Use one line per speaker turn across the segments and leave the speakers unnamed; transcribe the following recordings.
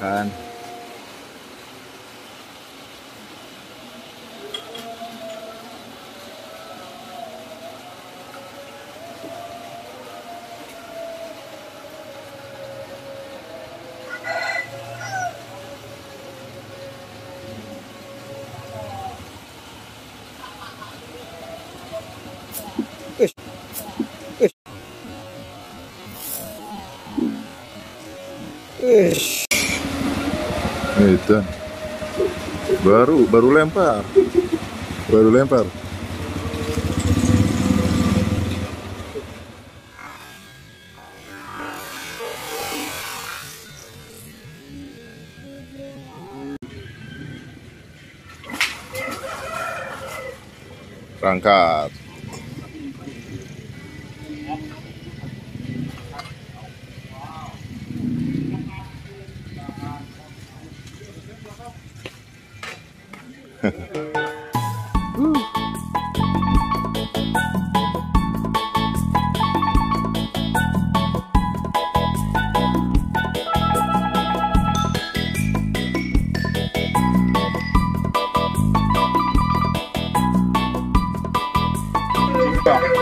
kan. Itu baru lempar. Berangkat.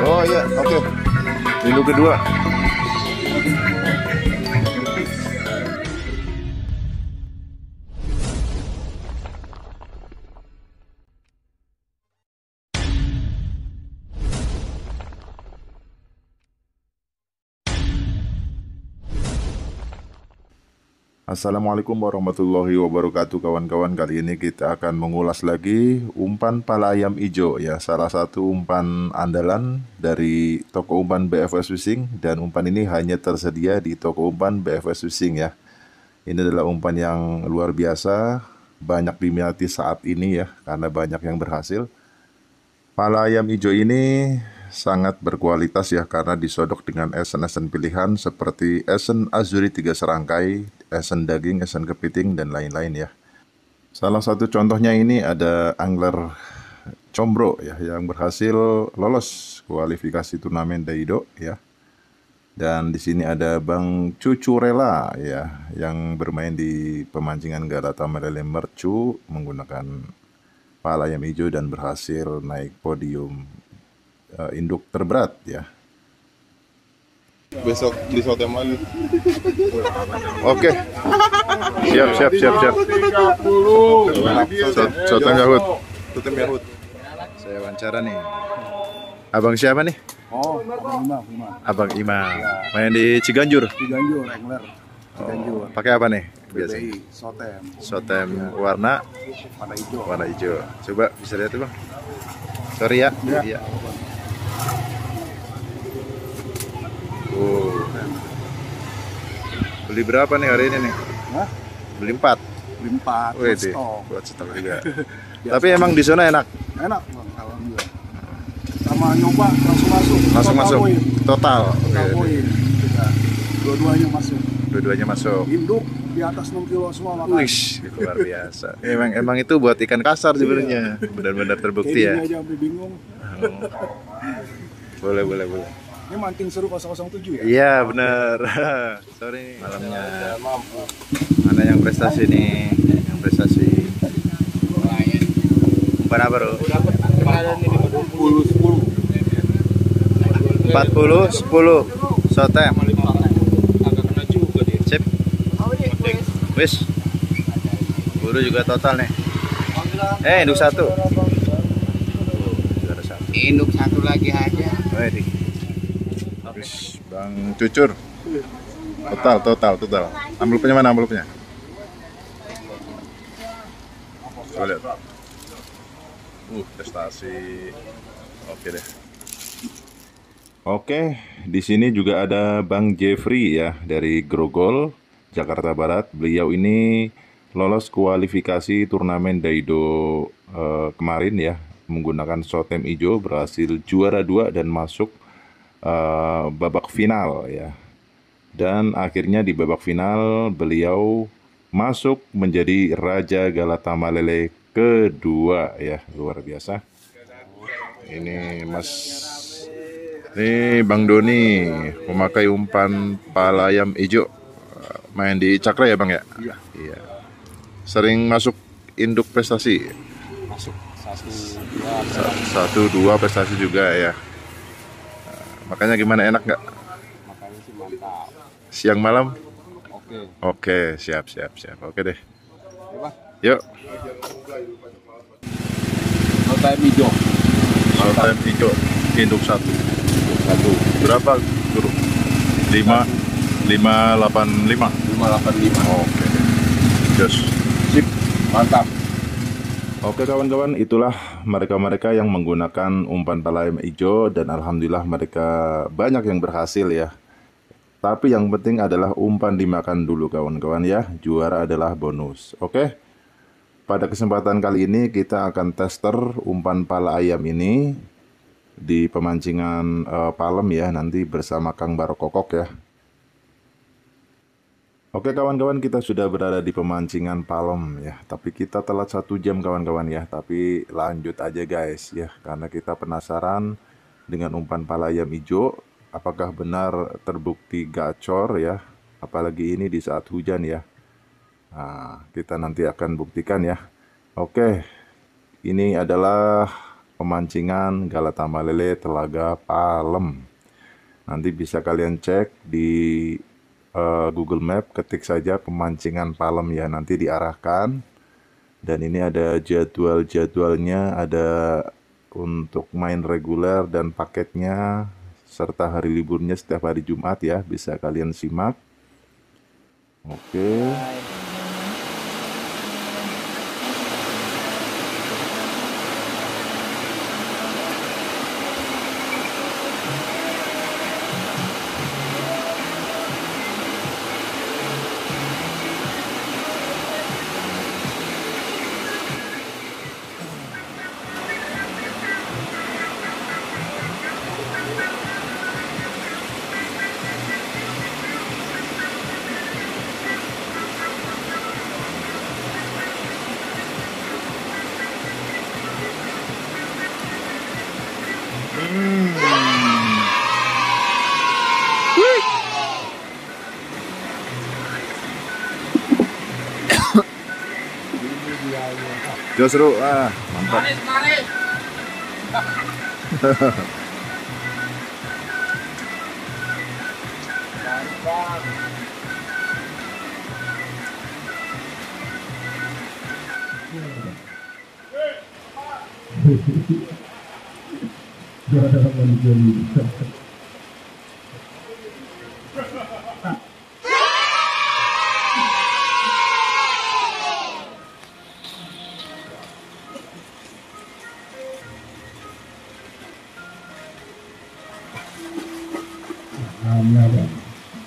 Oh iya, oke. Induk kedua. Assalamualaikum warahmatullahi wabarakatuh kawan-kawan. Kali ini kita akan mengulas lagi umpan pala ayam ijo ya, salah satu umpan andalan dari toko umpan BFS Fishing, dan umpan ini hanya tersedia di toko umpan BFS Fishing ya. Ini adalah umpan yang luar biasa, banyak diminati saat ini ya, karena banyak yang berhasil. Pala ayam ijo ini sangat berkualitas ya, karena disodok dengan esen-esen pilihan seperti esen azuri 3 serangkai, esen daging, esen kepiting, dan lain-lain ya. Salah satu contohnya ini ada angler Combro ya, yang berhasil lolos kualifikasi turnamen Daido ya. Dan di sini ada Bang Cucu Rela ya, yang bermain di pemancingan Galata Melele Mercu menggunakan pala ayam hijau dan berhasil naik podium induk terberat ya.
Besok di Soteman.
Oke. Siap.
30.
Sotem Yahud.
Sotem Yahud.
Saya wawancara nih. Abang siapa nih?
Oh,
Abang Imam. Main di Ciganjur.
Ciganjur, angler. Ciganjur.
Pakai apa nih biasanya?
BBI, Sotem.
Sotem warna
Hijau.
warna hijau. Coba bisa lihat tuh, Bang. Sorry ya. Iya. Beli berapa nih hari ini nih?
Hah?
Beli 4.
Beli 4.
Wih,
stok.
buat stok juga. Tapi emang di sana enak.
Enak, Bang, alhamdulillah. Sama nyoba langsung masuk.
Total.
Total poin. Kita dua-duanya masuk.
Dua-duanya masuk.
Induk di atas 6 kilo semua makan.
Wih, luar biasa. Emang itu buat ikan kasar sebenarnya. Benar-benar terbukti ya.
Ini aja sampai bingung.
Boleh.
Ini mancing seru 007 ya?
Iya, benar. Sorry nih, malamnya. Mana yang prestasi nih? Yang prestasi. Umpan apa, Bro? 40 10 Sotem. Sip. Wis. Buru juga total nih. Induk 1.
Induk 1 lagi aja.
Wih, Bang Cucur. Total. Amplopnya mana amplopnya? Coba lihat. Prestasi. Oke deh. Oke, di sini juga ada Bang Jeffrey ya, dari Grogol, Jakarta Barat. Beliau ini lolos kualifikasi turnamen Daido kemarin ya, menggunakan Sotem hijau, berhasil juara 2 dan masuk babak final ya. Dan akhirnya di babak final beliau masuk menjadi Raja Galata Malele kedua ya, luar biasa. Ini Bang Doni memakai umpan pala ayam hijau. Main di Cakra ya Bang ya?
Iya.
Iya. Sering masuk induk prestasi?
Masuk
1-2 prestasi juga ya. Makanya gimana, enak nggak?
makanya sih mantap.
Siang malam?
Oke.
Oke, siap. Oke deh.
Ya, Bang.
Yuk.
Hotel hijau.
All time hijau induk 1. Berapa guru? 585.
585.
Oke. Just.
Sip. Mantap.
Oke kawan-kawan, itulah mereka-mereka yang menggunakan umpan pala ayam hijau dan alhamdulillah mereka banyak yang berhasil ya. Tapi yang penting adalah umpan dimakan dulu kawan-kawan ya. Juara adalah bonus. Oke. Pada kesempatan kali ini kita akan tester umpan pala ayam ini di pemancingan Palem ya, nanti bersama Kang Barokokok ya. Oke kawan-kawan, kita sudah berada di pemancingan Palem ya. Tapi kita telat 1 jam kawan-kawan ya. Tapi lanjut aja guys ya, karena kita penasaran dengan umpan pala ayam hijau. Apakah benar terbukti gacor ya, apalagi ini di saat hujan ya. Nah, kita nanti akan buktikan ya. Oke, ini adalah pemancingan Galata Malele Telaga Palem. Nanti bisa kalian cek di Google Map, ketik saja pemancingan Palem ya, nanti diarahkan. Dan ini ada jadwal-jadwalnya, ada untuk main reguler dan paketnya, serta hari liburnya setiap hari Jumat ya, bisa kalian simak. Oke. Jauh seru, mantap.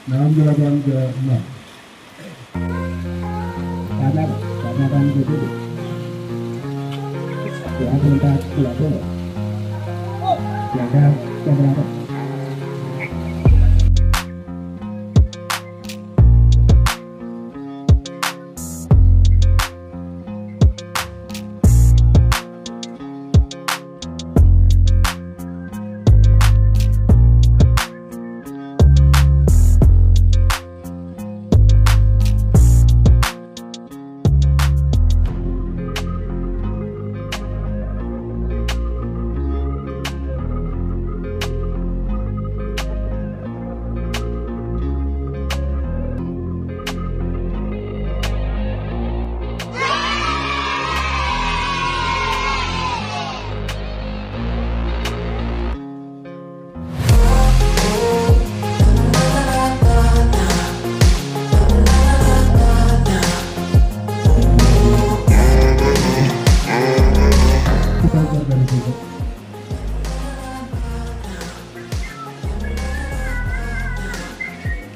Dalam jawaban ke-6 karena kan begitu ya sebentar berapa ya ada berapa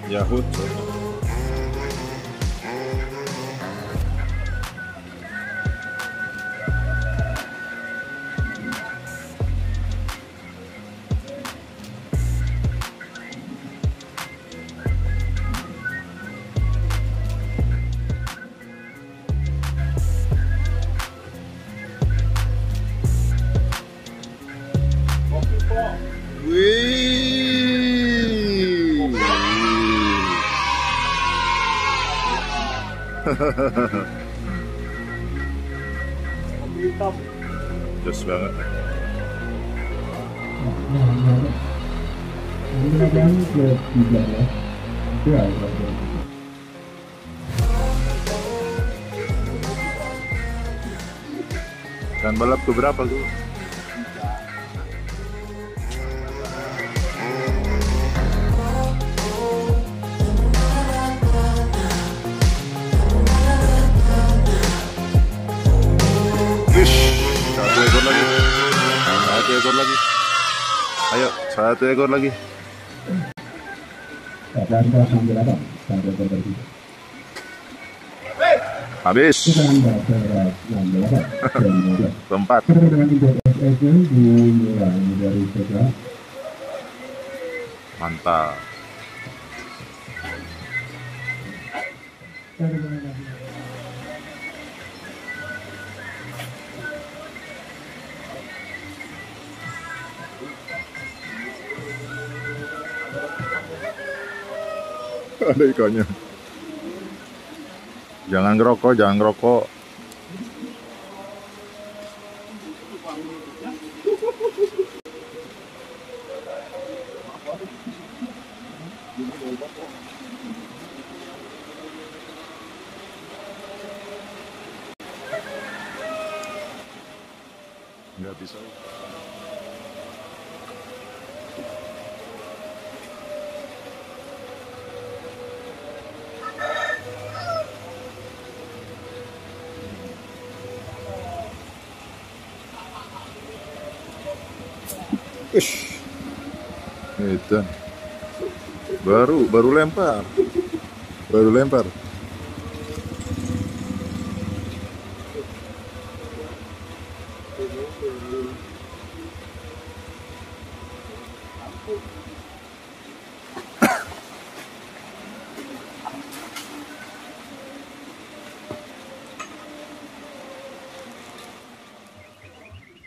Yahut.
Hitam.
Jos banget.
Kemudian ke 13 itu ada.
Dan balap ke berapa tuh? Satu ekor lagi. Satu ekor lagi. Ayo, satu ekor lagi.
Dan 08 sampai berarti.
Habis. Tempat.
Dengan IPSS dimulai dari sebelah.
Mantap. Ada ikannya. Jangan ngerokok, jangan ngerokok. Nggak bisa. Itu baru lempar.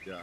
Ya.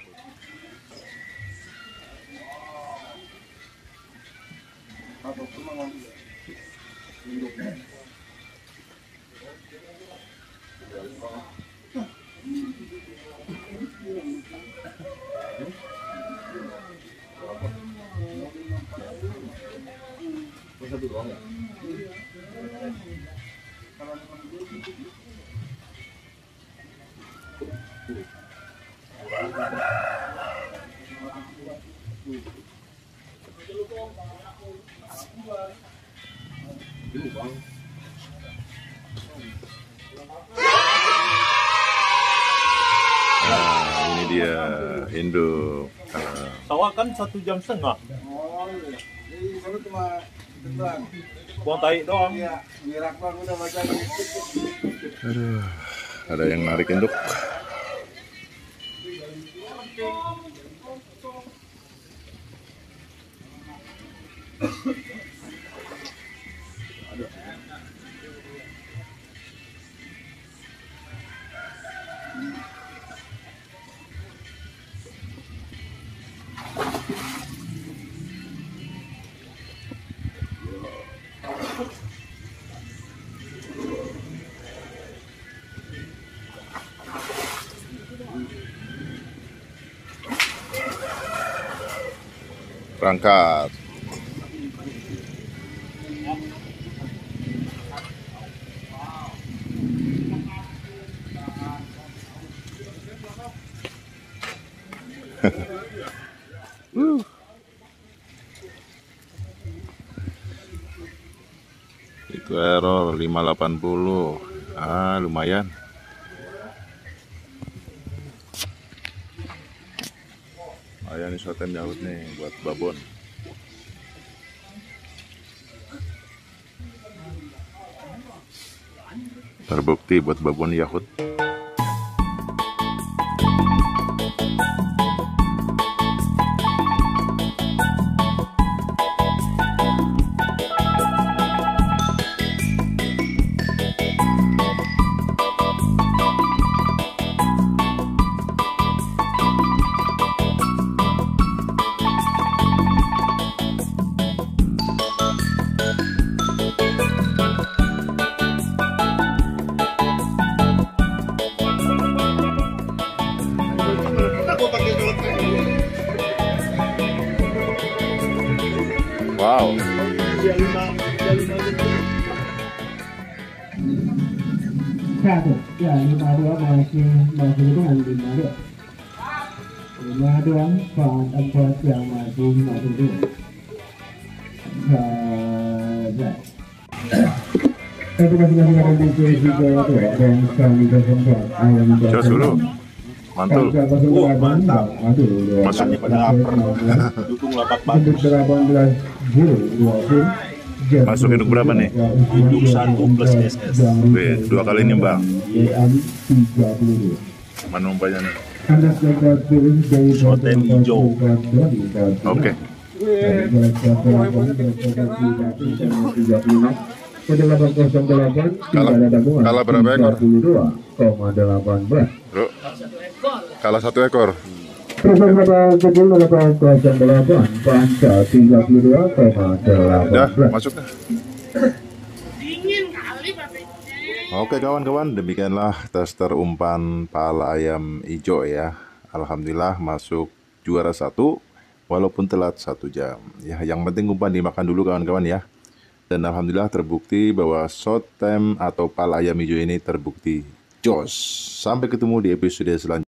Nah, ini dia induk.
Sawah kan 1,5 jam.
Oh iya. Jadi sana cuma doang.
Buang tai doang.
Iya, mirak bang udah macam.
Aduh, ada yang narik induk. Berangkat. Itu error 580. Ah, lumayan. Ayo nih sotem nyaut nih buat babon. Terbukti buat babon Yahut. Wow.
Satu, ya 52 masih dengan 52. 52 Pak Abbas yang maju 52. Satu kasih ada di juga dan kami bersempat ayam
Jos dulu. Mantul.
Mantap.
Aduh,
Masuknya
pada lapar. Dukung lapak
untuk
bagus.
18
Masuk induk berapa nih?
Induk 1 plus SS.
Wih, 2 kali nimbang.
32.
Mana umpanya nih?
Anda dapat turun dari
Soten hijau.
Oke. Kalah berapa ekor?
32,18.
Bro. Kalah 1 ekor. Udah, masuk dah. Oke kawan-kawan, demikianlah tester umpan pala ayam hijau ya. Alhamdulillah masuk juara 1 walaupun telat 1 jam. Ya, yang penting umpan dimakan dulu kawan-kawan ya. Dan alhamdulillah terbukti bahwa short time atau pala ayam hijau ini terbukti jos. Sampai ketemu di episode selanjutnya.